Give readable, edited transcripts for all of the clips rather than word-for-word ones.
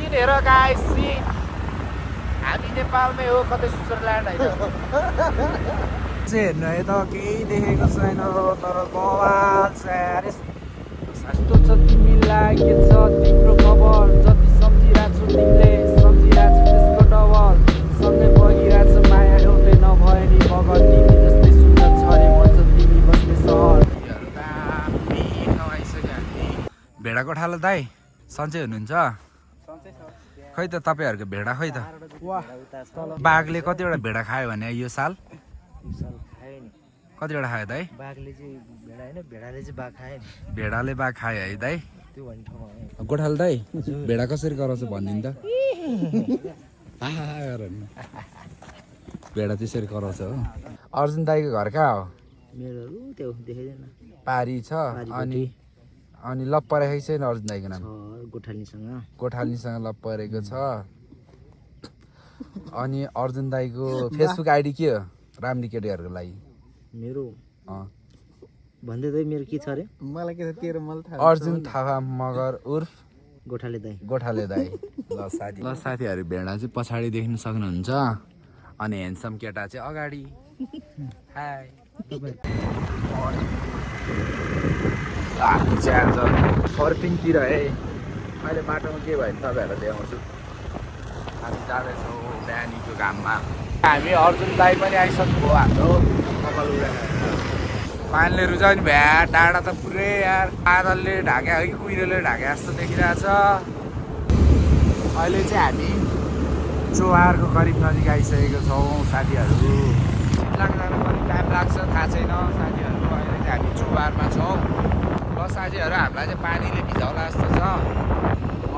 Scene हेर guys scene हामी नेपालमै हो कतै स्विजरल्यान्ड होइन हेर्नु है त केही देखेको छैन तर बवाल छ यार यस्तो छ तिमीलाई के छ तिम्रो खबर जति सम्झिरहेको छौ तिमीले सम्झिरहेको छौ त्यसको डबल सँगै बगिरहेछ माया एउटै नभए नि मगर तिमी जस्तै सुन्दर छ रे भन्छ तिमी बस्ने सहर भेडा गोठालो दाइ सन्चै हुनुहुन्छ खै त तपाईँहरूको भेडा खै त बाघले कतिवटा भेडा खायो भने यो साल कतिवटा खायो दाइ बाघले चाहिँ भेडा होइन भेडाले चाहिँ बाघ खायो नि भेडाले बाघ खायो है दाइ त्यो भन्ने ठाउँमा गोठालो दाइ भेडा कसरी कराउँछ भनिदिनु त भेडा त्यसरी कराउँछ हो अर्जुन दाइको घर कहाँ हो मेरो त्यो देखाइदैन पारी छ अनि लप परेको छैन अर्जुन दाइको नाम गोठालीसँग लप परेको छ अनि अर्जुन दाइको फेसबुक आइडी के हो राम्री केटीहरूको लागि मेरो भन्दै दाइ मेरो के छ अरे मलाई के छ तेरो मलाई थाहा अर्जुन थापा मगर उर्फ गोठाले दाइ ल साथीहरू भेडा चाहिँ पछाडि देख्न सक्नुहुन्छ अनि ह्यान्डसम केटा चाहिँ अगाडि हाई हामी चाहिँ आज फर्पिङतिर है अहिले बाटोमा के भयो भने तपाईँहरूलाई देखाउँछु हामी जाँदैछौँ बिहानीको घाममा हामी अर्जुन दाइ पनि आइसक्नुभयो हाम्रो कपाल उडाएर पानीले रुचाउने भ्या डाँडा त पुरै यार बादलले ढाके है कुहिरोले ढाके जस्तो देखिरहेछ अहिले चाहिँ हामी चोहारको करिब नजिक आइसकेको छौँ साथीहरू शिलाङ जानु पनि टाइम लाग्छ थाहा छैन साथीहरू अहिले चाहिँ हामी चोहारमा छौँ ल साथीहरू हामीलाई चाहिँ पानीले भिजाउला जस्तो छ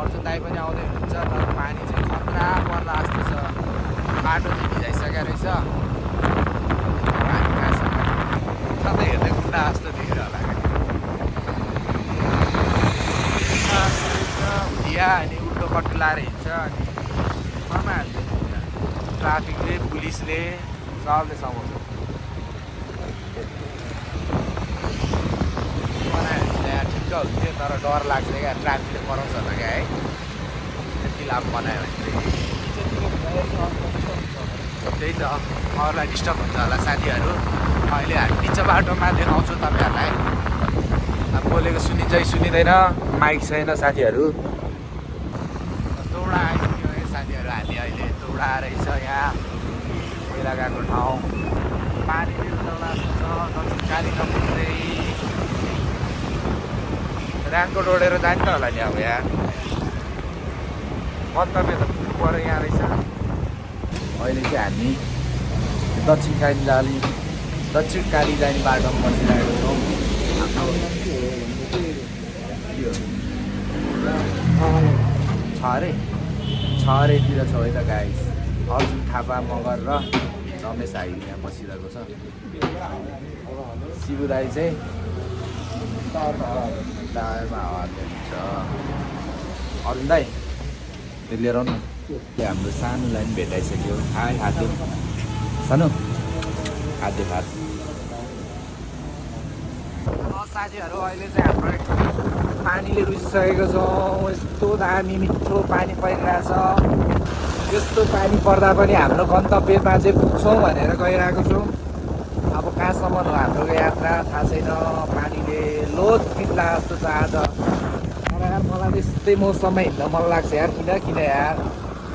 अर्जुन दाइ पनि आउँदै हुनुहुन्छ तर पानी चाहिँ खतरा पर्ला जस्तो छ बाटो चाहिँ भिजाइसकेको रहेछ हामी कहाँसम्म सधैँ हेर्दै गुन्डा जस्तो देखेर होला भिया अनि उल्टो कट्टु लाएर हिँड्छ अनि समाहाल्छ ट्राफिकले पुलिसले सबले समाउँछ ठिक्क हुन्थ्यो तर डर लाग्छ क्या ट्राफिकले कराउँछ होला क्या है त्यति लाभ बनायो भने त्यही त अरूलाई डिस्टर्ब हुन्छ होला साथीहरू अहिले हामी निचो बाटोमा देखाउँछु तपाईँहरूलाई अब बोलेको सुनिन्छ सुनिँदैन माइक छैन साथीहरू दौडा आइपुग्यो है साथीहरू हामी अहिले दौडा रहेछ यहाँ पहिला गएको ठाउँ पानीले दौडा छ दक्षिण काली नपुग्दै राङको डोडेर जान्छ होला नि अब यहाँ गन्तव्य त पुग्नु पऱ्यो यहाँ रहेछ अहिले चाहिँ हामी दक्षिण काली जाने बाटोमा बसिरहेको छौँ छरेतिर छ है त गाइस अर्जुन थापा मगर र रमेश हाई यहाँ बसिरहेको छ शिव दाई चाहिँ टायरमा हावा दिन्छ अर्जुन दाई त्यो लिएर आउनु हाम्रो सानोलाई पनि भेटाइसक्यो हाई हाते सानो हाते भात साथीहरू अहिले चाहिँ हाम्रो पानीले रुचिसकेको छौँ यस्तो दामी मिठो पानी परिरहेछ यस्तो पानी पर्दा पनि हाम्रो गन्तव्यमा चाहिँ पुग्छौँ भनेर गइरहेको छौँ अब कहाँसम्म हो हाम्रो यात्रा थाहा छैन पानीले लोत फिट्ला जस्तो छ आज तर यार मलाई त्यस्तै मौसममा हिँड्न मन लाग्छ यार किन यार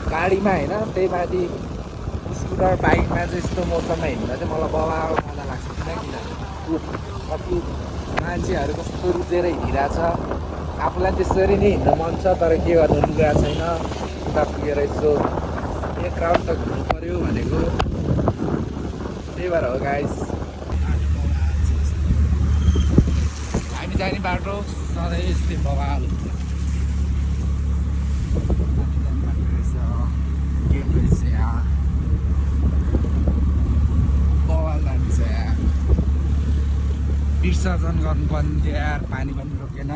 गाडीमा होइन त्यही माथि स्कुटर बाइकमा चाहिँ यस्तो मौसममा हिँड्न चाहिँ मलाई बवाल मजा लाग्छ किन कति मान्छेहरू कस्तो रुचेर हिँडिरहेछ आफूलाई त्यसरी नै हिँड्न मन छ तर के गर्नु लुगा छैन उता पुगेर यसो एक राउन्ड त घुम्नु पऱ्यो भनेको त्यही भएर हो गाइस हामी जाने बाटो सधैँ यस्तै बवाल हुन्छ गेट रहेछ यहाँ बवाल लाग्छ यहाँ विसर्जन गर्नुपर्ने थियो यार पानी पनि रोकेन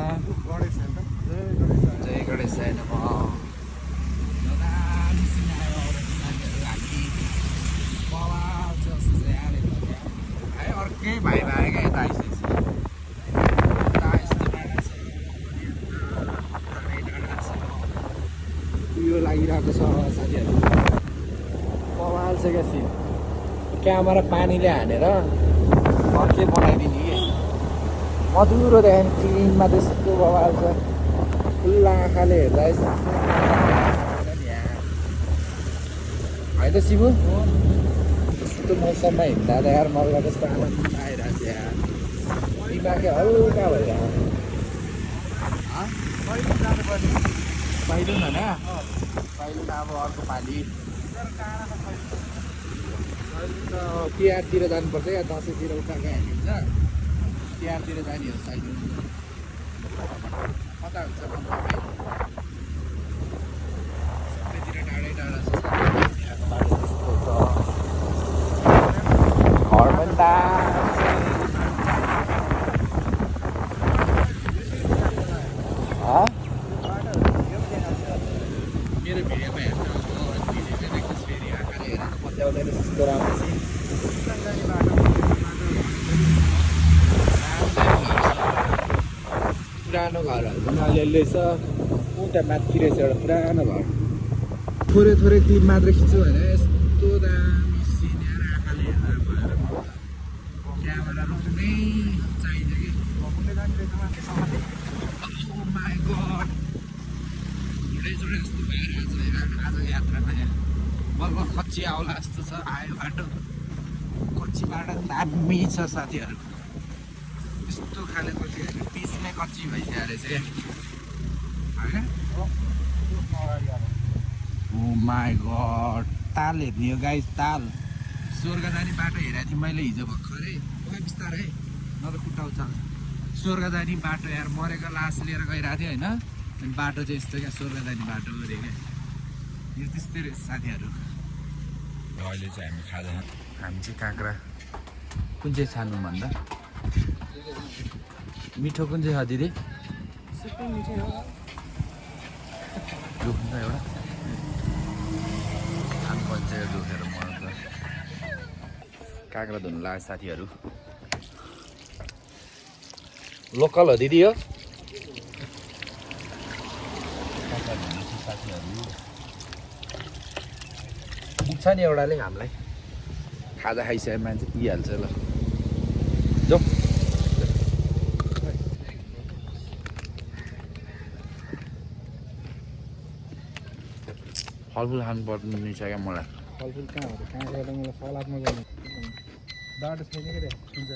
जय गणेश छैन अर्कै भाइ आएका यता आइसकेपछि यो लागिरहेको छ साथीहरू कमाल छ क्या सिन क्यामेरा पानीले हानेर अर्कै बनाइदिने कि मधुरो देखि क्लिनमा त्यस्तो बवाल छ खुल्ला आँखाले हेर्दा होइन त शिवु यस्तो मौसममा हिँड्दा त यार मलाई कस्तो आनन्द आइरहेको छ यार दिमागै हल्का भइरहेको पहिलो होइन पहिलो त अब अर्को पालि तिहारतिर जानुपर्छ या दसैँतिर उता गइहाल्छ तिहारतिर जाने हो साइकल कता हुन्छ सबैतिर टाढै टाढा छ यहाँको बाटो त्यस्तो छ घर पनि मेरो भिडियोमा हेर्नु भिडियोमै देख्नुहोस् फेरि आँखाले हेरेर पत्याउँदैन त्यस्तो राम्रो पुरानो घरहरू पनि अलिअलि छ उता माथि रहेछ एउटा पुरानो घर थोरै थोरै क्लिप मात्र खिच्छु भने यस्तो दामी सिन यार आँखाले हेर्दा भएर क्यामेरा रोक्नै चाहिन्छ कि माई गड झुडै जस्तो भइरहेको छ आजको यात्रामा बल्ल कच्ची आउला जस्तो छ आयो बाटो कच्ची बाटो दामी छ साथीहरू यस्तो खाले कच्ची पिसमै कच्ची भइसकेको रहेछ क्या ओ माई गड ताल हेर्ने हो गाइस ताल स्वर्ग जाने बाटो हेरेको थिएँ मैले हिजो भर्खरै बिस्तारै नत्र कुटाउँछ स्वर्ग जाने बाटो यार मरेको लास लिएर गइरहेको थिएँ होइन अनि बाटो चाहिँ यस्तो क्या स्वर्ग जाने बाटो अरे क्या यो त्यस्तै रहेछ साथीहरू अहिले चाहिँ हामी खाँदैन हामी चाहिँ काँक्रा कुन चाहिँ छान्नु भन्दा मिठो कुन चाहिँ छ दिदी दुख्नु एउटा खानु पर्छ दुखेर मलाई त काँक्रा धुनु लाग्यो साथीहरू लोकल हो दिदी हो साथीहरू पुग्छ नि एउटाले हामीलाई खाजा खाइसक्यो मान्छे पुगिहाल्छ ल जाऊ फलफुल खानु पर्ने छ क्या मलाई फलफुल कहाँ हो कहाँ गएर मलाई सलादमा गर्नु बाटो छैन के हुन्छ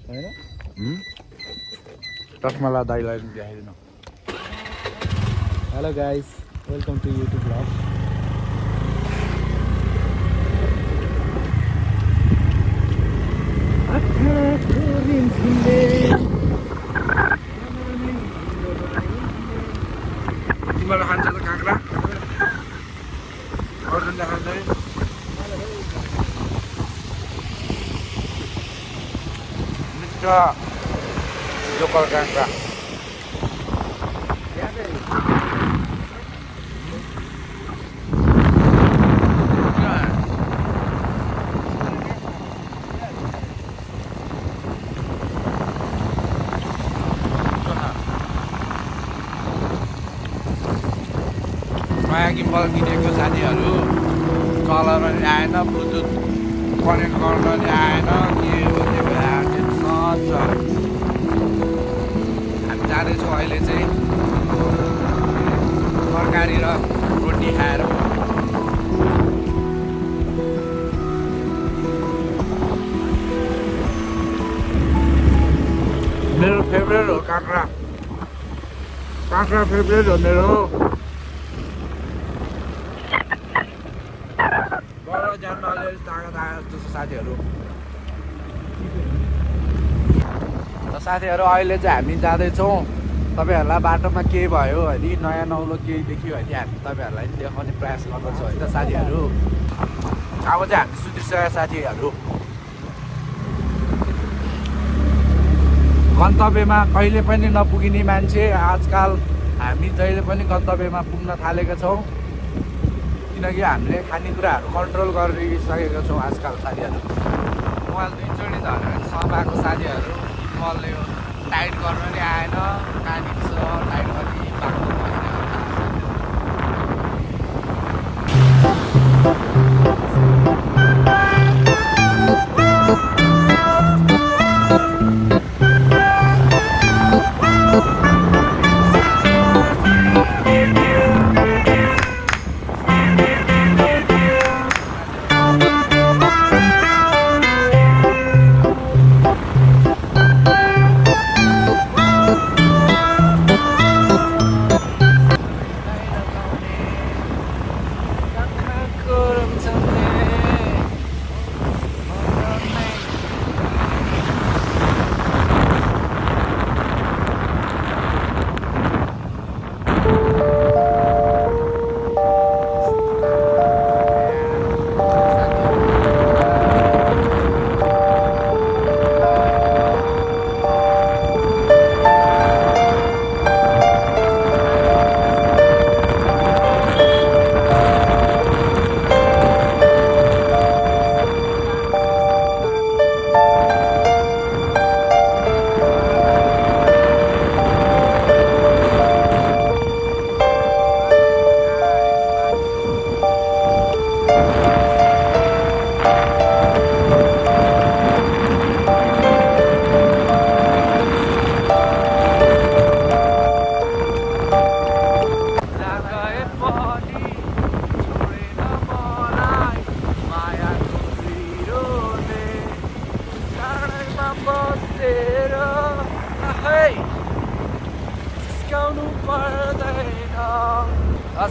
होइन चस्माला दाइलाई देखाइदिनु hello guys welcome to YouTube vlog तिमीलाई खान्छ त काँक्रा अर्जुनले खाँदैन मिठो लोकल काँक्रा नयाँ गिम्बल किनेको साथीहरू कलर पनि आएन ब्लुटुथ कनेक्ट गर्न पनि आएन के हो त्यो भएर टेन्सन छ हामी जाँदैछौँ अहिले चाहिँ तरकारी र रोटी खाएर मेरो फेभरेट हो काँक्रा काँक्रा फेभरेट हो मेरो जान्न अलिअलि तागत आयो जस्तो छ साथीहरू र साथीहरू अहिले चाहिँ हामी जाँदैछौँ तपाईँहरूलाई बाटोमा केही भयो भने नयाँ नौलो केही देखियो भने हामी तपाईँहरूलाई पनि देखाउने प्रयास गर्दछौँ है त साथीहरू अब चाहिँ हामी सुतिसकेका साथीहरू गन्तव्यमा कहिले पनि नपुगिने मान्छे आजकल हामी जहिले पनि गन्तव्यमा पुग्न थालेका छौँ किनकि हामीले खानेकुराहरू कन्ट्रोल गरिसकेका छौँ आजकल साथीहरू मोबाइल दुईचोटि झरेर समाएको साथीहरू मोबाइलले टाइट गर्न पनि आएन कहाँ निस्छ टाइट पनि बाटो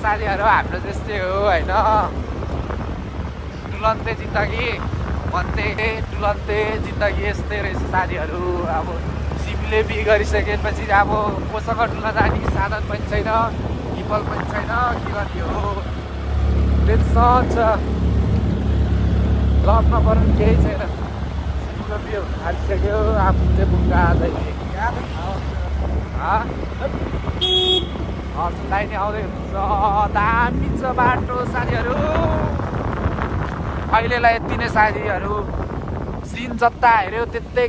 साथीहरू हाम्रो जस्तै हो होइन टुलन्ते जिन्दगी भन्थे टुलन्ते जिन्दगी यस्तै रहेछ साथीहरू अब सिमीले बिहे गरिसकेपछि अब कोसँग डुल्न जाने साधन पनि छैन हिपल पनि छैन के गर्ने हो टेन्सन छ लग्न पर्नु केही छैन सिमीको बिहे हुन थालिसक्यो आफू चाहिँ बुङ्गा लाइन आउँदै हुन्छ दामी छ बाटो साथीहरू अहिलेलाई यति नै साथीहरू सिन जता हेऱ्यो त्यतै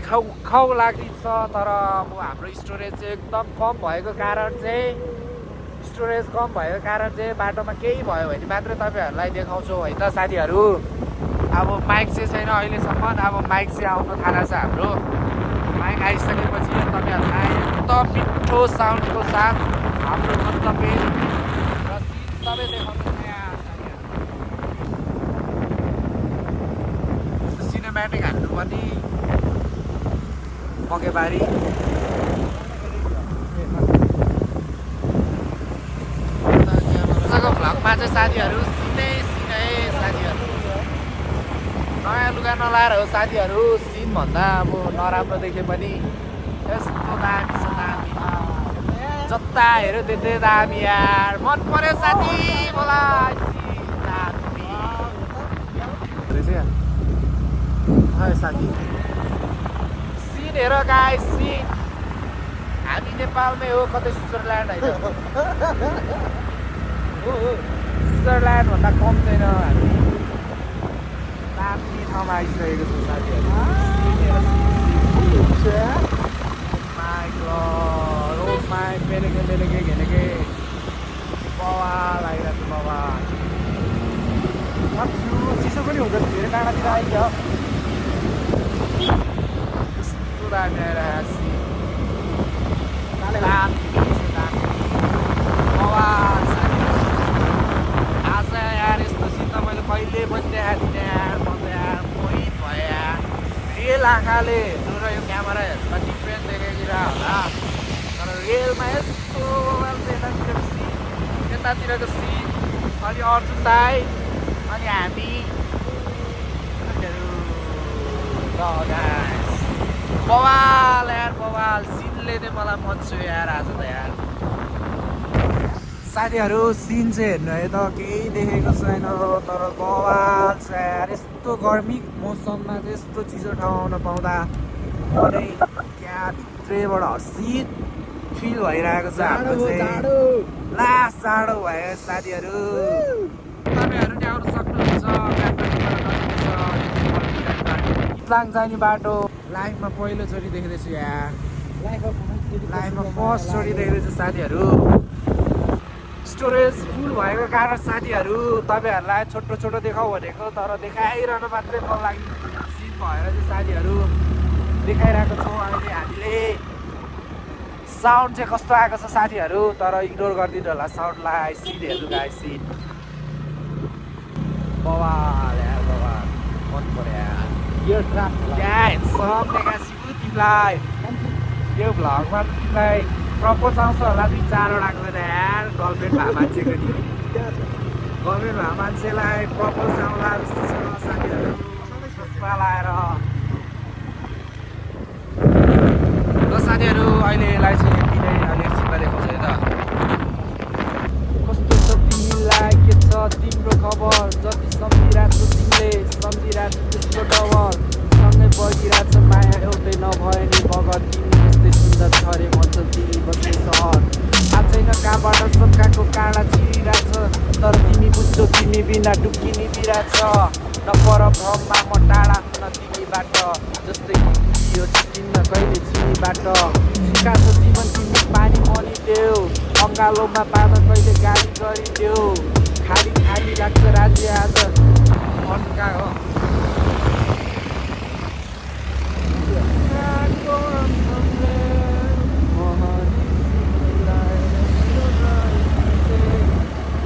खाउ लाग्छ तर अब हाम्रो स्टोरेज चाहिँ एकदम कम भएको कारण चाहिँ बाटोमा केही भयो भने मात्रै तपाईँहरूलाई देखाउँछु है त साथीहरू अब माइक चाहिँ छैन अहिलेसम्म अब माइक चाहिँ आउनु थालेको छ हाम्रो माइक आइसकेपछि तपाईँहरूलाई एकदम मिठो साउन्डको साथ हाम्रो गन्तव्य र सबै देखाउनु सिनेमेटिक हान्नु पनि मकैबारी भ्लगमा चाहिँ साथीहरू सिनै साथीहरू नयाँ लुगा नलाएर हो साथीहरू सिन भन्दा अब नराम्रो देखे पनि यस्तो दामी छ दामी जता हेऱ्यो त्यतै दामी यार मन पर्यो साथी मलाई साथी सिन हेर गाई सिन हामी नेपालमै हो कतै स्विजरल्यान्ड होइन स्विजरल्यान्ड भन्दा कम छैन हामी दामी ठाउँमा आइसकेको छु साथीहरू घेनेके बाबा लागिरहेको छ बाबा चिसो पनि हुन्छ धेरै टाढातिर आइदियो यस्तो दामी आइरहेको आज यार यस्तो सिन मैले कहिले पनि देखाएको थिइनँ यार म त यार मोहित भयो यार रियल आँखाले हेर्नु र यो क्यामेरा हेर्नुमा डिफ्रेन्ट देखाइदिएर होला तर रियलमा यस्तो यतातिरको सिन अनि अर्जुन दाई अनि हामी बवाल यार बवाल सिनले नै मलाई मन छुयो यार आज त यार साथीहरू सिन चाहिँ हेर्नु है त केही देखेको छैन तर बवाल छ यार यस्तो गर्मी मौसममा चाहिँ यस्तो चिसो ठाउँ आउन पाउँदा अनि क्या भित्रैबाट हर्षित फिल भइरहेको छ हाम्रो चाहिँ लास्ट जाडो भयो साथीहरू तपाईँहरू नि आउनु सक्नुहुन्छ इतलाङ जाने बाटो लाइफमा पहिलोचोटि देख्दैछु यार लाइफमा फर्स्टचोटि देख्दैछु साथीहरू स्टोरेज फुल भएको कारण साथीहरू तपाईँहरूलाई छोटो छोटो देखाउ भनेको तर देखाइरहनु मात्रै मन लाग्ने सिन भएर चाहिँ साथीहरू देखाइरहेको छौँ अहिले हामीले साउन्ड चाहिँ कस्तो आएको छ साथीहरू तर इग्नोर गरिदिनु होला साउन्डलाई सिन हेर्नु गाई सिन बवाल यार बवाल मन पर्यो यार यो सब देखाएको तिमीलाई यो भ्लगमा तिमीलाई प्रपोज आउँछ होला 2-4वटाको त यार गर्लफ्रेन्ड भए मान्छेको नि गर्लफ्रेन्ड भए मान्छेलाई प्रपोज आउँला जस्तो छ साथीहरू चस्मा लाएर ल साथीहरू अहिलेलाई चाहिँ यति नै अलि एकछिनमा देखाउँछ है त कस्तो छ तिमीलाई के छ तिम्रो खबर जति सम्झिरहेको छु तिमीले सम्झिरहेको छु त्यसको डबल सँगै बगिरहेको छ माया एउटै नभए नि बगर तिमी यस्तै सुन्दर छ अरे भन्छ तिमी बस्ने सहर थाहा छैन कहाँबाट सोकाको काँडा छिरिरहेछ तर तिमी बुझ्छौ तिमी बिना डुक्किने बिराछ नपर भ्रममा म टाढा हुन तिमीबाट जस्तै यो चिन्न कहिले चिनीबाट सिकाएको जीवन तिमी पानी मनिदेऊ अँगालोमा पार्दा कहिले गाली गरिदेऊ खाली खाली लाग्छ राज्य आज अन्का हो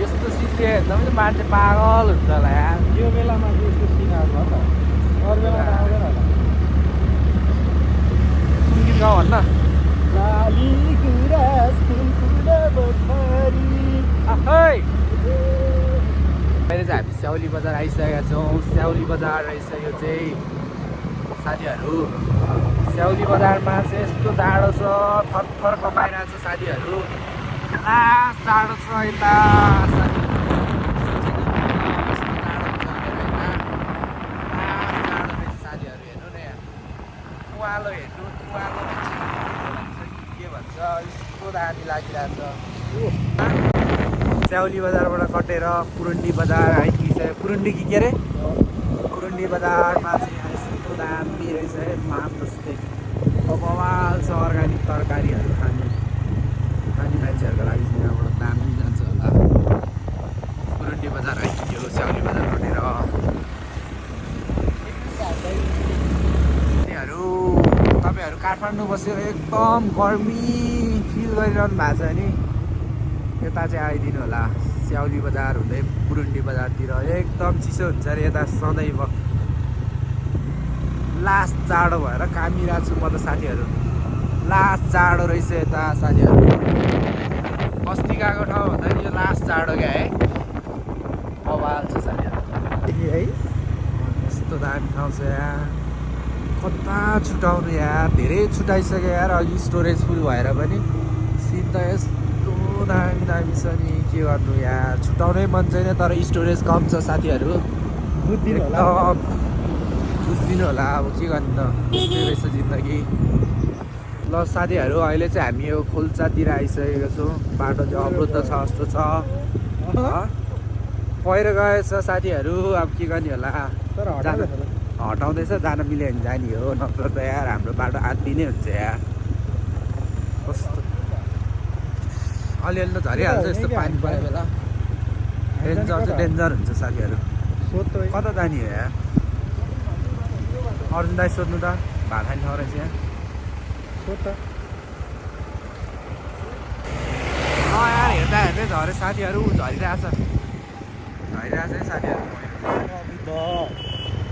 यस्तो सिन एकदमै मान्छे पागल हुन्छ होला यार यो बेलामा चाहिँ यस्तो सिन आएको हो त अरू बेला त आउँदैन होला गीत गाउँ भन्न लाली गुराँस फुलको बखारी आफै अहिले चाहिँ हामी स्याउली बजार आइसकेका छौँ। स्याउली बजार रहेछ यो चाहिँ साथीहरू। स्याउली बजारमा चाहिँ यस्तो जाडो छ, थरथर कपाइरहेको छ साथीहरू। लास्ट जाडो छ यता साथीहरू। हेर्नु न यहाँ तुवालो हेर्नु, तुवालो के भन्छ यस्तो दामी लागिरहेछ। स्याउली बजारबाट कटेर पुरुन्डी बजार आइपुगिसक्यो। पुरुन्डी कि के अरे पुरुन्डी बजारमा चाहिँ यस्तो दामी रहेछ है माम जस्तै। बवाल छ अर्ग्यानिक तरकारीहरू खाने मान्छेहरूको लागि चाहिँ यहाँबाट दामी जान्छ होला। पुरुन्डी बजार आइपुग्यो स्याउली बजार कटेर। तपाईँहरू काठमाडौँ बसेर एकदम गर्मी फिल गरिरहनु भएको छ नि, यता चाहिँ आइदिनु होला। स्याउली बजार हुँदै पुरुन्डी बजारतिर एकदम चिसो हुन्छ अरे यता सधैँ। लास्ट जाडो भएर कामिरहेको छु म त साथीहरू। लास्ट जाडो रहेछ यता साथीहरू। बस्ती गएको ठाउँ भन्दा यो लास्ट जाडो क्या है। बवाल छ साथीहरू है। यस्तो दामी ठाउँ छ यहाँ, कता छुटाउनु यार। धेरै छुटाइसक्यो यार अघि स्टोरेज फुल भएर पनि। सिन त यस्तो दामी दामी छ नि, के गर्नु यार। छुटाउनै मन छैन तर स्टोरेज कम छ साथीहरू। बुझ्दिनु होला अब के गर्नु त, यस्तै रहेछ जिन्दगी। ल साथीहरू अहिले चाहिँ हामी यो खोल्सातिर आइसकेको छौँ। बाटो चाहिँ अवरुद्ध छ जस्तो छ, पहिरो गएछ साथीहरू। अब के गर्ने होला, हटाउँदैछ। जान मिल्यो भने जाने हो, नत्र त यार हाम्रो बाटो आत्ति नै हुन्छ यार। कस्तो अलिअलि त झरिहाल्छ यस्तो पानी परेको बेला। डेन्जर चाहिँ डेन्जर हुन्छ साथीहरू। कता जाने हो यार, अर्जुन दाइ सोध्नु त। भात खाने ठाउँ रहेछ यहाँ, सोध त। यार हेर्दा हेर्दै झरे साथीहरू, झरिरहेछ है साथीहरू।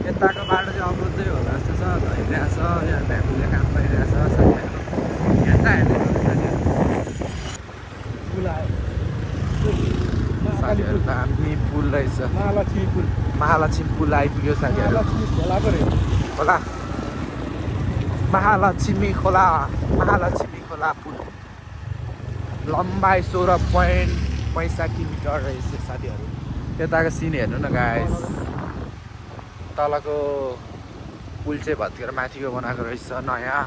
यताको बाटो चाहिँ अवरुद्धै होला जस्तो छ, झरिरहेछ। यहाँ भ्याकुले काम गरिरहेछ साथीहरू। हेर्दा हेर्दै साथीहरू दामी पुल रहेछ। महालक्ष्मी पुल आइपुग्यो साथीहरू। खोला महालक्ष्मी खोला पुल लम्बाइ 16.65 मिटर रहेछ साथीहरू। यताको सिन हेर्नु न गाइस, तलको पुल चाहिँ भत्केर माथिको बनाएको रहेछ नयाँ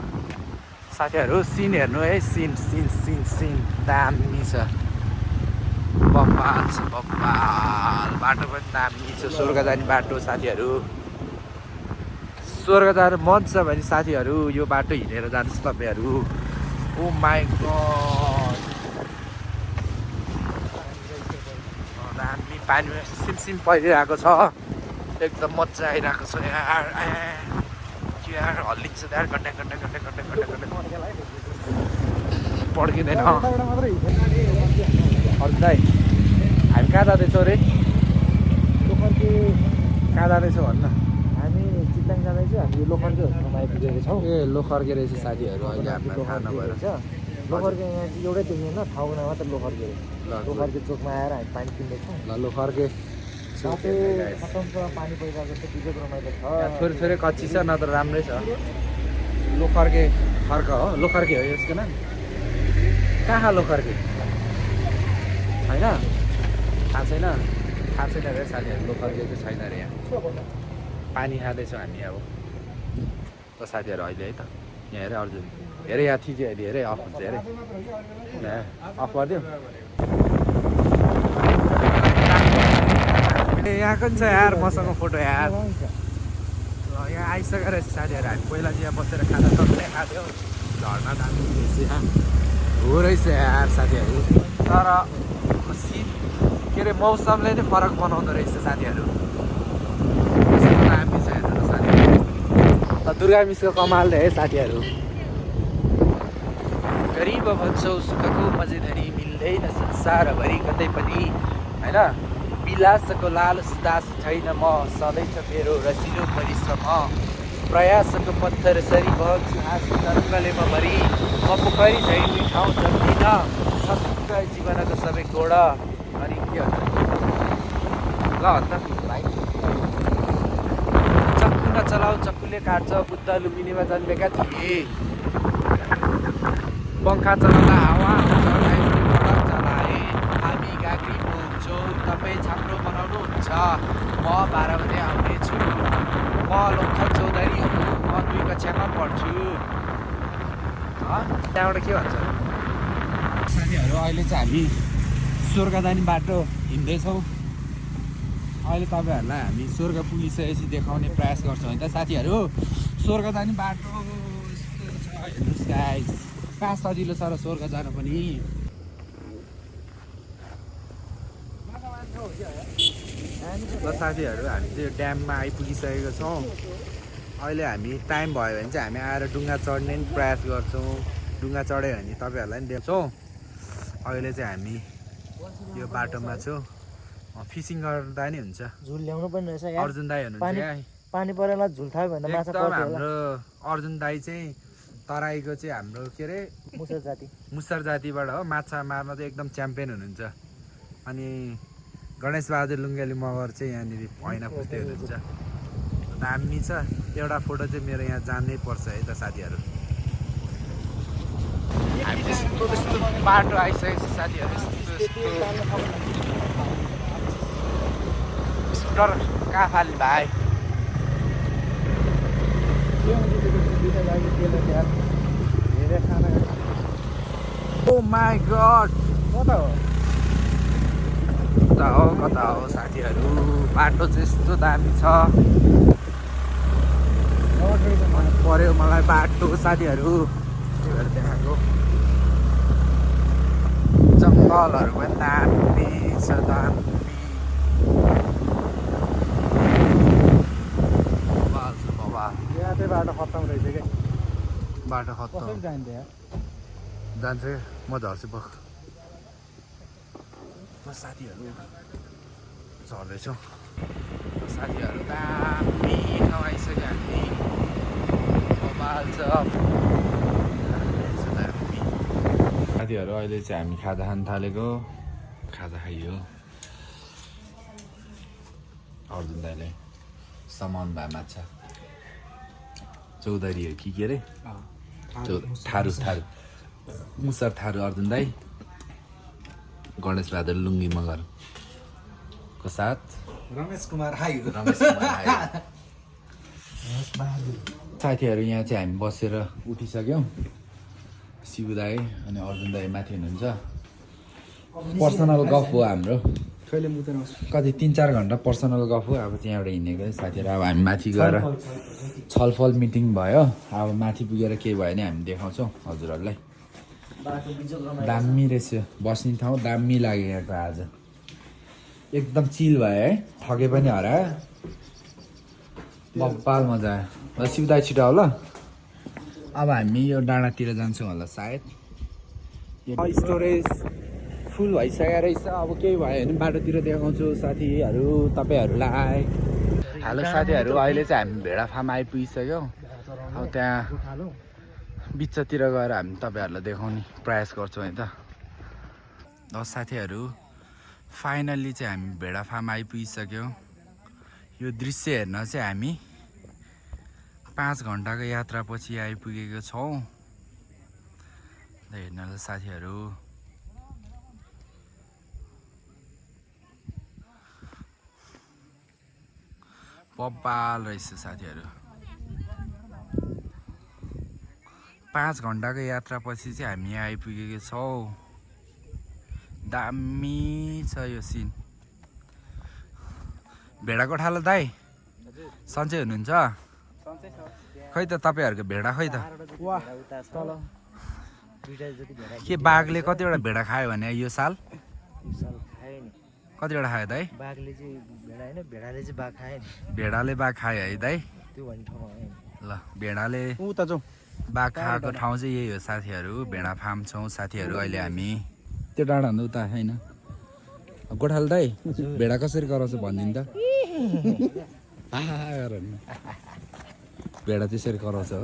साथीहरू। सिन हेर्नु है, सिन दामी छ, बब्बाल छ बब्बाल। बाटो पनि दामी छ, स्वर्ग जाने बाटो साथीहरू। स्वर्ग जानु मन छ भने साथीहरू यो बाटो हिँडेर जानुहोस् तपाईँहरू। ओ माई गड, दामी पानीमा सिमसिम परिरहेको छ, एकदम मजा आइरहेको छ यार। यार हल्लिन्छ यार, घन्टा पड्किँदैन। अर्जुन दाइ हामी कहाँ जाँदैछौँ रे? कहाँ जाँदैछौँ भन्न। हामी चित्ताङ जाँदैछौँ। हामी लोखर्के होस्टमा आइपुगेको छौँ। ए लोखर्के रहेछ साथीहरू, अहिले हामीलाई थाहा नभएर। लोखर्के यहाँ चाहिँ एउटै देख्दैन, ठाउँको नाम मात्र लोखर्के। लोखर्के चोकमा आएर हामी पानी किन्दैछौँ। ल लोखर्के पानी परिरहेको छ, बिजोग रमाइलो छ। थोरै कच्ची छ, नत्र राम्रै छ। लोखर्के खर्क हो, लोखर्के हो यसको नाम। कहाँ लोखर्के होइन, थाहा छैन अरे साथीहरू। लोखर्के चाहिँ छैन अरे यहाँ। पानी खाँदैछौँ हामी अब त साथीहरू अहिले है त। यहाँ हेरे अर्जुन, हेरे यहाँ थिच्यो अहिले, हेरे अफ हुन्छ, हेरे अफ गरिदिउँ। यहाँको नि छ यार मसँग फोटो यार। यहाँ आइसकेको रहेछ साथीहरू। हामी पहिला चाहिँ यहाँ बसेर खाना टक्कै खाँथ्यौँ। झर्ना दामी रहेछ यहाँ, हो रहेछ यार साथीहरू। तर सिन के अरे मौसमले नै फरक बनाउँदो रहेछ साथीहरू। दामी छ हेर्नु साथीहरू। दुर्गा मिसको कमाल है साथीहरू। गरिब भन्छौ सुखको मजेधरी मिल्दैन संसारभरि कतै पनि होइन। विलासको लालच दास छैन म, सधैँ छ मेरो रसिलो परिश्रम। प्रयासको पत्थर सरी बग्छु आँसु तर्कले म भरि। म पोखरी झैँ ठाउँ जम्दिन, छ जीवनको सबै गोड। अनि के ल अन्त भाइ चक्कु नचलाऊ चक्कुले काट्छ बुद्ध लुम्बिनीमा जन्मेका थिए पङ्खा चलाउँदा हावा आउँछ चलाए हामी गाग्री बोक्छौँ तपाईँ छाम्रो बनाउनुहुन्छ म 12 बजे आउनेछु म लोकल चौधरी हुँ म 2 कक्षामा पढ्छु त्यहाँबाट के भन्छ साथीहरू अहिले चाहिँ हामी स्वर्गदानी बाटो हिँड्दैछौँ अहिले तपाईँहरूलाई हामी स्वर्ग पुगिसकेपछि देखाउने प्रयास गर्छौँ है त साथीहरू स्वर्गदानी बाटो यस्तो छ हेर्नुहोस् गाइस कहाँ सजिलो छ र स्वर्ग जान पनि ल साथीहरू हामी चाहिँ ड्याममा आइपुगिसकेको छौँ अहिले हामी टाइम भयो भने चाहिँ हामी आएर डुङ्गा चढ्ने नि प्रयास गर्छौँ डुङ्गा चढ्यो भने तपाईँहरूलाई नि देख्छौँ अहिले चाहिँ हामी यो बाटोमा छौँ फिसिङ गर्दा नि हुन्छ झुल ल्याउनु पनि रहेछ यार अर्जुन दाई हुनुहुन्छ यहाँ पानी परेर झुल थायो भने माछा एकदम पर्छ होला हाम्रो अर्जुन दाई चाहिँ तराईको चाहिँ हाम्रो के अरे मुसर जातिबाट हो माछा मार्न चाहिँ एकदम च्याम्पियन हुनुहुन्छ अनि गणेश बहादुर लुङ्गेली मगर चाहिँ यहाँनिर ऐना पुस्दै हुनुहुन्छ दामी छ एउटा फोटो चाहिँ मेरो यहाँ जान्नै पर्छ है त साथीहरू हामी त्यस्तो बाटो आइसकेको छ साथीहरू स्कुटर कहाँ फाल्ने भाइ ओ माई गड कता हो साथीहरू बाटो चाहिँ यस्तो दामी छ मन पर्यो मलाई बाटो साथीहरू त्यही भएर देखाएको जङ्गलहरू पनि दामी छ दामी त्यही बाटो खत्तम रहेछ क्या बाटो खत्तम जान्छ यार जान्छ म झर्छु पख साथीहरू झर्दैछौँ साथीहरू दामी ठाउँ आइसक्यो हामी साथीहरू अहिले चाहिँ हामी खाजा खान थालेको खाजा खाइयो अर्जुन दाइले सामान भए माछा चौधरी हो कि के अरे थारू मुसर थारू अर्जुन दाई गणेश बहादुर लुङ्गी मगरको साथ रमेश कुमार हाई साथीहरू यहाँ चाहिँ हामी बसेर उठिसक्यौँ शिव दाई अनि अर्जुन दाई माथि हुनुहुन्छ पर्सनल गफ हो हाम्रो कति 3-4 घन्टा पर्सनल गफ हो अब चाहिँ यहाँबाट हिँडेको साथीहरू अब हामी माथि गएर छलफल मिटिङ भयो अब माथि पुगेर केही भयो भने हामी देखाउँछौँ हजुरहरूलाई दामी रहेछ बस्ने ठाउँ दामी लाग्यो यहाँको आज एकदम चिल भयो है थके पनि हरा बब्बाल मजा आयो ल शिवदाई छिटो हो ल अब हामी यो डाँडातिर जान्छौँ होला सायद स्टोरेज फुल भइसकेको रहेछ अब केही भयो भने बाटोतिर देखाउँछु साथीहरू तपाईँहरूलाई हेलो साथीहरू अहिले चाहिँ हामी भेडा फार्म आइपुगिसक्यौँ अब त्यहाँ बिचतिर गएर हामी तपाईँहरूलाई देखाउने प्रयास गर्छौँ है त साथीहरू फाइनल्ली चाहिँ हामी भेडा फार्म आइपुगिसक्यौँ यो दृश्य हेर्न चाहिँ हामी 5 घन्टाको यात्रापछि आइपुगेको छौँ हेर्नुहोला साथीहरू बब्बाल रहेछ साथीहरू 5 घन्टाको यात्रापछि चाहिँ हामी यहाँ आइपुगेको छौँ दामी छ यो सिन भेडाको ठालो दाइ सन्चै हुनुहुन्छ खै त तपाईँहरूको भेडा खै त के बाघले कतिवटा भेडा खायो भने यो साल कतिवटा खायो दाइ बाघले चाहिँ भेडा होइन भेडाले चाहिँ बाघ खायो भेडाले बाघ खायो है दाइ त्यो भन्ने ठाउँमा ल भेडाले बाघ खाएको ठाउँ चाहिँ यही हो साथीहरू भेडा फार्म छौँ साथीहरू अहिले हामी त्यो डाँडा भन्दा उता होइन गोठाल दाइ भेडा कसरी कराउँछ भनिदिनु त भेडा त्यसरी कराउँछ हो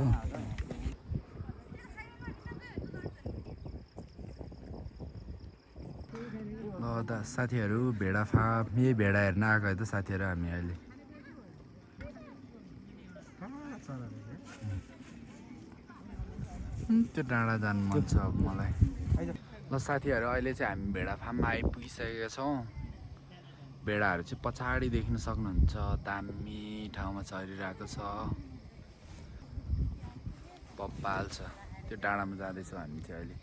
त साथीहरू भेडा फार्म यही भेडा हेर्न आएको है त साथीहरू हामी अहिले त्यो डाँडा जानु मन छ अब मलाई ल साथीहरू अहिले चाहिँ हामी भेडा फार्ममा आइपुगिसकेका छौँ भेडाहरू चाहिँ पछाडि देख्न सक्नुहुन्छ दामी ठाउँमा चरिरहेको छ बब्बाल छ त्यो डाँडामा जाँदैछौँ हामी चाहिँ अहिले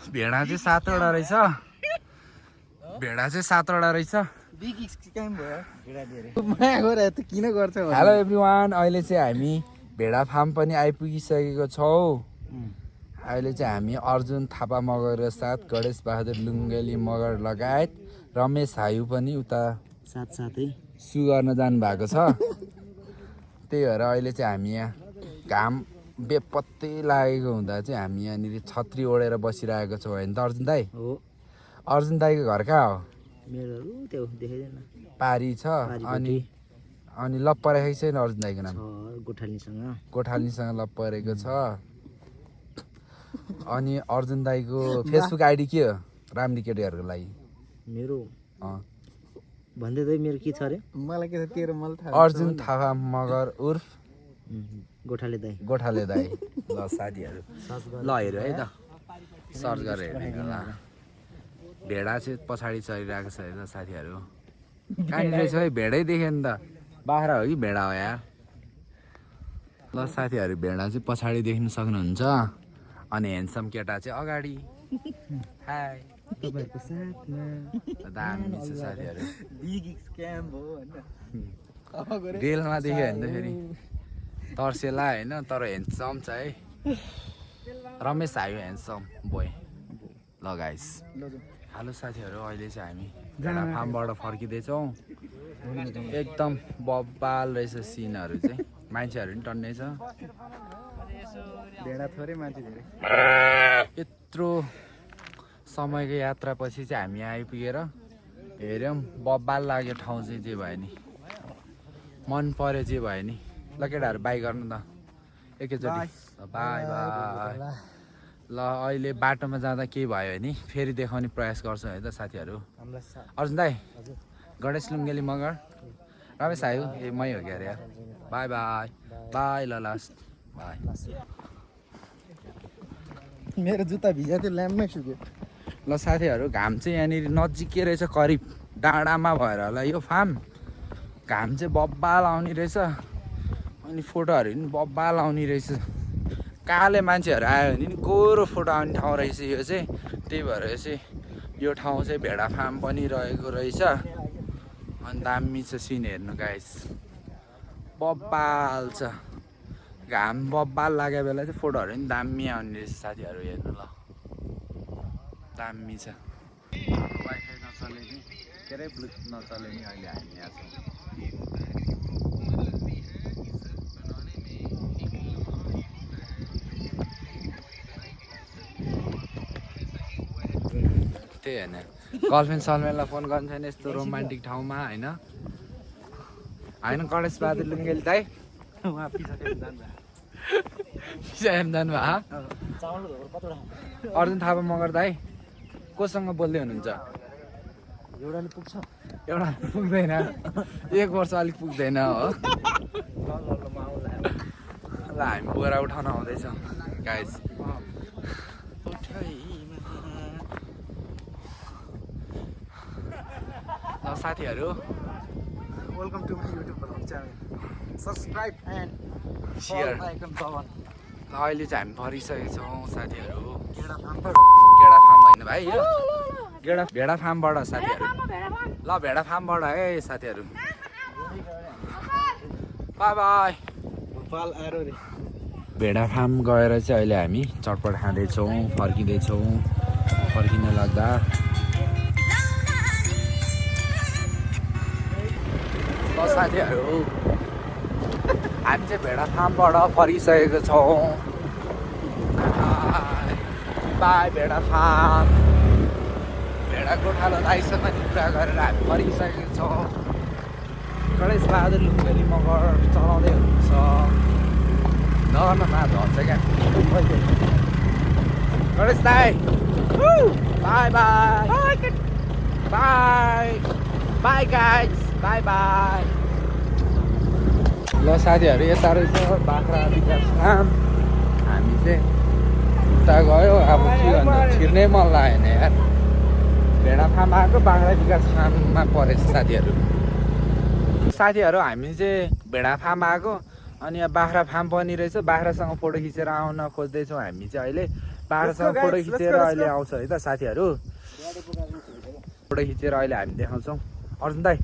भेडा चाहिँ 7वटा रहेछ भेडा चाहिँ 7वटा रहेछ हेलो एभ्रिवान अहिले चाहिँ हामी भेडा फार्म पनि आइपुगिसकेको छौँ अहिले चाहिँ हामी अर्जुन थापा मगर साथ गणेश बहादुर लुङ्गेली मगर लगायत रमेश हायु पनि उता साथसाथै सु गर्न जानु भएको छ त्यही भएर अहिले चाहिँ हामी यहाँ घाम बेपत्तै लागेको हुँदा चाहिँ हामी यहाँनिर छत्री ओढेर बसिरहेको छौँ होइन त अर्जुन दाई हो अर्जुन दाईको घर कहाँ हो मेरो त्यो देखाइदेन पारी छ अनि लप परेको छैन अर्जुन दाईको नाम गोठालीसँग लप परेको छ अनि अर्जुन दाईको फेसबुक आइडी के हो राम्री केटीहरूको लागि मेरो भन्दै त मेरो के छ अरे मलाई के छ तेरो मलाई थाहा अर्जुन थापा मगर उर्फ गोठाले दाई ल साथीहरू ल हेऱ्यो है त सर्च गरेर हेर्ने ल भेडा चाहिँ पछाडि चलिरहेको छ है त साथीहरू कहाँनिर रहेछ है भेडै देख्यो नि त बाख्रा हो कि भेडा हो यार ल साथीहरू भेडा चाहिँ पछाडि देख्न सक्नुहुन्छ अनि ह्यान्डसम केटा चाहिँ अगाडि हाई तपाईहरुको साथमा दामी छ साथीहरू बिग स्क्याम हो हैन रेलमा देख्यो भने त फेरि तर्सेला होइन तर ह्यान्डसम छ है रमेश आयो ह्यान्डसम बोय ल गाइस हेलो साथीहरू अहिले चाहिँ हामी भेडा फार्मबाट फर्किँदैछौँ एकदम बब्बाल रहेछ सिनहरू चाहिँ मान्छेहरू पनि टन्नै छ भेडा थोरै मान्छे धेरै यत्रो समयको यात्रापछि चाहिँ हामी यहाँ आइपुगेर हेऱ्यौँ बब्बाल लाग्यो ठाउँ चाहिँ जे भयो नि मन पर्यो जे भयो नि ल केटाहरू बाई गर्नु त एकैचोटि बाई बाई ल अहिले बाटोमा जाँदा केही भयो भने फेरि देखाउने प्रयास गर्छौँ है त साथीहरू अर्जुन दाई गणेश लुङ्गेली मगर रमेश आयो ए मै हो क्या अरे यार बाई बाई बाई ल लास्ट बाई मेरो जुत्ता भिजा थियो ल्याम्पमै सुक्यो ल साथीहरू घाम चाहिँ यहाँनिर नजिकै रहेछ करिब डाँडामा भएर होला यो फार्म घाम चाहिँ बब्बाल आउने रहेछ अनि फोटोहरू पनि बब्बाल आउने रहेछ काले मान्छेहरू आयो भने नि गोरो फोटो आउने ठाउँ रहेछ यो चाहिँ त्यही भएर चाहिँ यो ठाउँ चाहिँ भेडा फार्म पनि रहेको रहेछ अनि दामी छ सिन हेर्नु गाइस बब्बाल छ घाम बब्बाल लागेको बेला चाहिँ फोटोहरू पनि दामी आउने रहेछ साथीहरू हेर्नु ल दामी छ वाइफाई नचले नि के अरे ब्लुटुथ नचले नि अहिले हामी यहाँ छौँ त्यही होइन गर्लफ्रेन्ड सलफ्रेन्डलाई फोन गर्नु छैन यस्तो रोमान्टिक ठाउँमा होइन होइन गणेश बहादुर लुङ्गेली दाइ पिसा हेर्नु जानुभयो अर्जुन थापा मगर दाइ कोसँग बोल्दै हुनुहुन्छ एउटाले पुग्छ एउटा पुग्दैन 1 वर्ष अलिक पुग्दैन हो ल हामी बोरा उठाउन आउँदैछौँ गाइस ल साथीहरू welcome to my YouTube channel subscribe and share icon दबाउन अहिले चाहिँ हामी फर्किसकेका छौँ साथीहरू गेडा फार्म गेडा फार्म होइन भाइ यो भेडा फार्मबाट साथीहरू ल भेडा फार्मबाट है साथीहरू बाई बाई भोपाल आएर रे भेडा फार्म गएर चाहिँ अहिले हामी चटपट खाँदैछौँ फर्किँदैछौँ फर्किन लाग्दा ल साथीहरू हामी चाहिँ भेडा फार्मबाट फर्किसकेको छौँ बाई भेडा फार्म भेडा गोठालो दाइसँग कुरा गरेर हामी फर्किसकेको छौँ गणेश बहादुर लुङ्गेली मगर चलाउँदै हुनुहुन्छ नगर्न मा झर्छ क्या गणेश दाई by by by by guys by by. ल साथीहरू यता रहेछ बाख्रा विकास फार्म। हामी चाहिँ उता गयो अब के भन्नु छिर्नै मन लागेन यार। भेडा फार्म आएको बाख्रा विकास फार्ममा परेछ साथीहरू। साथीहरू हामी चाहिँ भेडा फार्म आएको अनि यहाँ बाख्रा फार्म पनि रहेछ। बाख्रासँग फोटो खिचेर आउन खोज्दैछौँ हामी चाहिँ अहिले। बाख्रासँग फोटो खिचेर अहिले आउँछ है त साथीहरू। फोटो खिचेर अहिले हामी देखाउँछौँ। अर्जुन दाई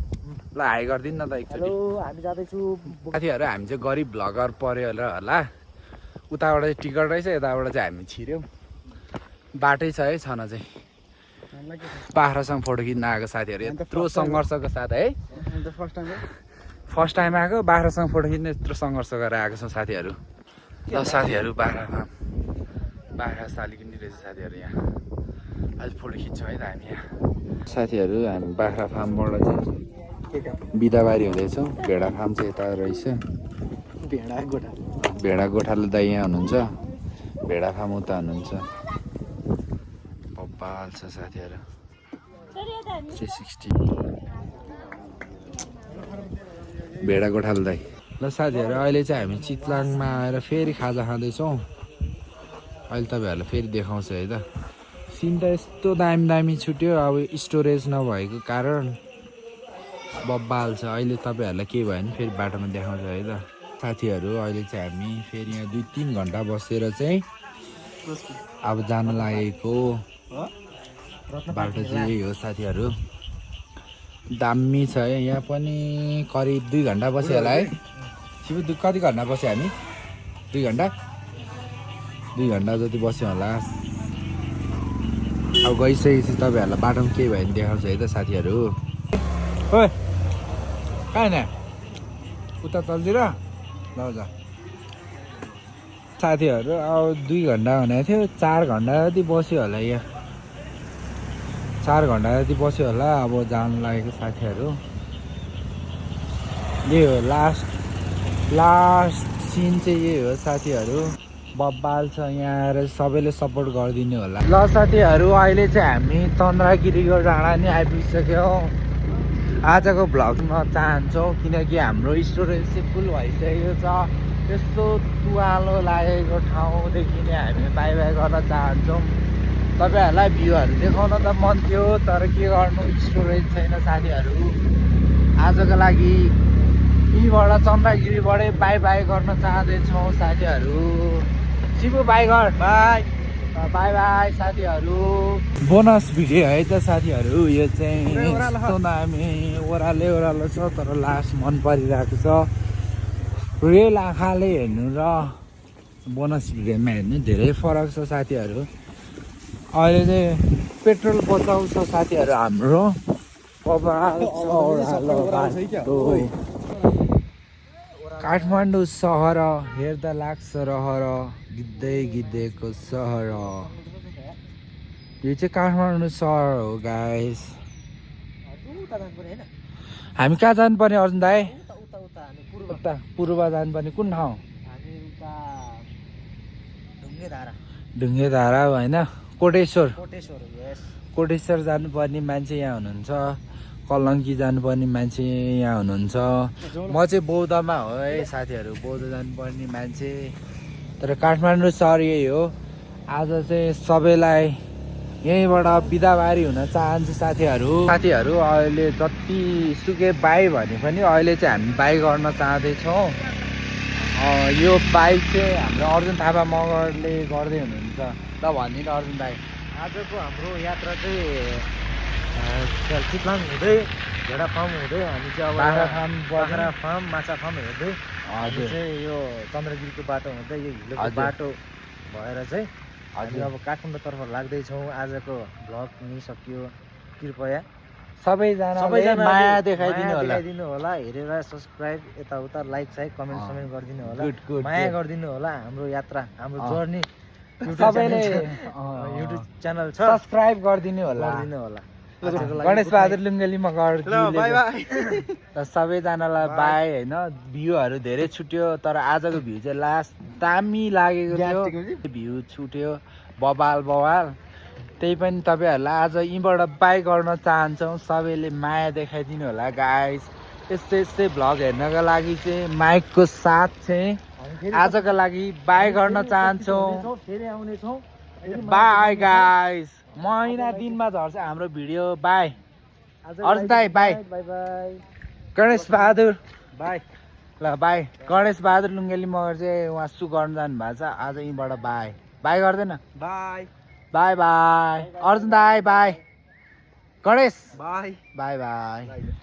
ल हाई गरिदिनु न त एकचोटि। हामी जाँदैछु। साथीहरू हामी चाहिँ गरिब भ्लगर पर्यो होला। उताबाट चाहिँ टिकट रहेछ, यताबाट चाहिँ हामी छिर्यौँ। बाटै छ है छन चाहिँ। बाख्रासँग फोटो खिच्न आएको साथीहरू यत्रो सङ्घर्षको साथ है। फर्स्ट टाइम आएको बाख्रासँग फोटो खिच्न यत्रो सङ्घर्ष गरेर आएको छौँ साथीहरू। ल साथीहरू बाख्रा फार्म बाख्रा साली किन्ने रहेछ साथीहरू यहाँ। अहिले फोटो खिच्छौँ है त हामी यहाँ। साथीहरू हामी बाख्रा फार्मबाट चाहिँ बिदाबारी हुँदैछौँ। भेडा फार्म चाहिँ यता रहेछ। भेडा गोठालो दाइ यहाँ हुनुहुन्छ, भेडा फार्म उता हुनुहुन्छ। बब्बाल छ साथीहरू 360 भेडा गोठालो दाइ। ल साथीहरू अहिले चाहिँ हामी चितलाङमा आएर फेरि खाजा खाँदैछौँ। अहिले तपाईँहरूलाई फेरि देखाउँछु है त। सिन त यस्तो दामी दामी छुट्यो, अब स्टोरेज नभएको कारण बब्बाल छ। अहिले तपाईँहरूलाई के भयो भने फेरि बाटोमा देखाउँछ है त साथीहरू। अहिले चाहिँ हामी फेरि यहाँ 2-3 घन्टा बसेर चाहिँ अब जान लागेको बाटो चाहिँ यही हो साथीहरू। दामी छ है यहाँ पनि। करिब 2 घन्टा बस्यो होला है शिव। कति घन्टा बस्यो हामी? 2 घन्टा 2 घन्टा जति बस्यो होला। अब गइसकेपछि तपाईँहरूलाई बाटोमा के भयो भने देखाउँछु है त साथीहरू। ओए कहाँ न उता तलतिर ल जा साथीहरू। अब 2 घन्टा भनेको थियो, 4 घन्टा जति बस्यो होला यहाँ। 4 घन्टा जति बस्यो होला। अब जानु लागेको साथीहरू। यही हो लास्ट सिन चाहिँ यही हो साथीहरू। बब्बाल छ यहाँ आएर सबैले सपोर्ट गरिदिनु होला। ल साथीहरू अहिले चाहिँ हामी चन्द्रगिरीको डाँडा नि आइपुगिसक्यौँ। आजको भ्लगमा चाहन्छौँ किनकि हाम्रो स्टोरेज चाहिँ फुल भइसकेको छ। त्यस्तो तुवालो लागेको ठाउँदेखि नै हामी बाई बाई गर्न चाहन्छौँ। तपाईँहरूलाई भ्यूहरू देखाउन त मन थियो, तर के गर्नु स्टोरेज छैन साथीहरू। आजको लागि यहीँबाट चन्द्रगिरीबाटै बाई बाई गर्न चाहँदैछौँ साथीहरू। शिवु बाई घर बाई बाई बाई साथीहरू। बोनस भिडियो है त साथीहरू। यो चाहिँ यस्तो दामी ओह्रालो छ तर लास्ट मन परिरहेको छ। रियल आँखाले हेर्नु र बोनस भिडियोमा हेर्नु धेरै फरक छ साथीहरू। अहिले चाहिँ पेट्रोल बचाउँछ साथीहरू हाम्रो। काठमाडौँ सहर हेर्दा लाग्छ रहर, गिद्धै गिद्धेको सहर। यो चाहिँ काठमाडौँ सहर हो गाइस। हामी कहाँ जानुपर्ने अर्जुन दाई? उता पूर्व जानुपर्ने कुन ठाउँ? ढुङ्गे धारा होइन कोटेश्वर जानुपर्ने मान्छे यहाँ हुनुहुन्छ। कलङ्की जानुपर्ने मान्छे यहाँ हुनुहुन्छ। म चाहिँ बौद्धमा हो है साथीहरू। बौद्ध जानुपर्ने मान्छे। तर काठमाडौँ सहर यही हो। आज चाहिँ सबैलाई यहीँबाट बिदाबारी हुन चाहन्छु साथीहरू। अहिले जति सुकै बाई भने पनि अहिले चाहिँ हामी बाई गर्न चाहँदैछौँ। यो बाइक चाहिँ हाम्रो अर्जुन थापा मगरले गर्दै हुनुहुन्छ। ल भनिदिनु अर्जुन दाई। आजको हाम्रो यात्रा चाहिँ चितलाङ हुँदै भेडा फार्म हुँदै हामी चाहिँ अब बाख्रा फार्म माछा फार्म हेर्दै हामी चाहिँ यो चन्द्रगिरीको बाटो हुँदै यो हिलोको बाटो भएर चाहिँ हामी अब काठमाडौँतर्फ लाग्दैछौँ। आजको भ्लग नि सकियो। कृपया सबैजनाले माया देखाइदिनु होला। हेरेर सब्सक्राइब यताउता लाइक कमेन्ट गरिदिनु होला। माया गरिदिनु होला। हाम्रो यात्रा हाम्रो जर्नी सबैले युट्युब च्यानल छ सब्सक्राइब गरिदिनु होला। गणेश बहादुर लुङ्गेलीमा गरिदिनु। सबैजनालाई बाई होइन। भ्यूहरू धेरै छुट्यो तर आजको भ्यू चाहिँ लास्ट दामी लागेको थियो। भ्यू छुट्यो बबाल बवाल त्यही पनि तपाईँहरूलाई आज यहीँबाट बाई गर्न चाहन्छौँ सबैले माया देखाइदिनु होला गाइस यस्तै यस्तै भ्लग हेर्नको लागि चाहिँ माइकको साथ चाहिँ आजको लागि बाई गर्न चाहन्छौँ फेरि आउनेछौँ बाई गाइस महिना दिनमा झर्छ हाम्रो भिडियो बाई अर्जुन दाई by by by Ganesh Bahadur by ल बाई गणेश बहादुर लुङ्गेली मगर चाहिँ उहाँ सु गर्नु जानु भएको छ आज यहीँबाट बाई बाई गर्दैन बाई बाई बाई अर्जुन दाई by Ganesh by by by